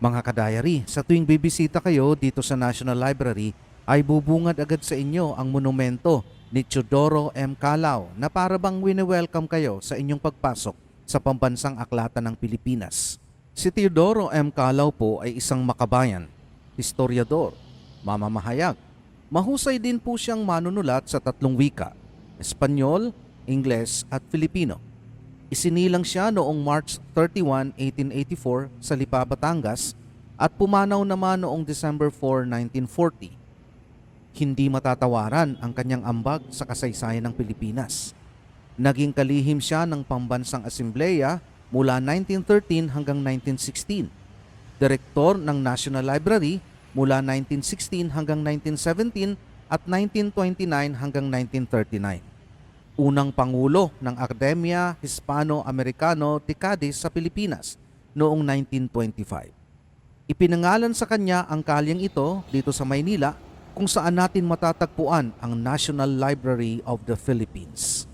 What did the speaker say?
Mga ka-diary, sa tuwing bibisita kayo dito sa National Library ay bubungad agad sa inyo ang monumento ni Teodoro M. Calao na para bang wini-welcome kayo sa inyong pagpasok sa pambansang aklatan ng Pilipinas. Si Teodoro M. Calao po ay isang makabayan, historiador, mamamahayag. Mahusay din po siyang manunulat sa tatlong wika, Espanyol, Ingles at Filipino. Isinilang siya noong March 31, 1884 sa Lipa, Batangas at pumanaw naman noong December 4, 1940. Hindi matatawaran ang kanyang ambag sa kasaysayan ng Pilipinas. Naging kalihim siya ng Pambansang Asembleya mula 1913 hanggang 1916. Direktor ng National Library mula 1916 hanggang 1917 at 1929 hanggang 1939. Unang Pangulo ng Akademya Hispano-Americano de Cadiz sa Pilipinas noong 1925. Ipinangalan sa kanya ang kalyeng ito dito sa Maynila kung saan natin matatagpuan ang National Library of the Philippines.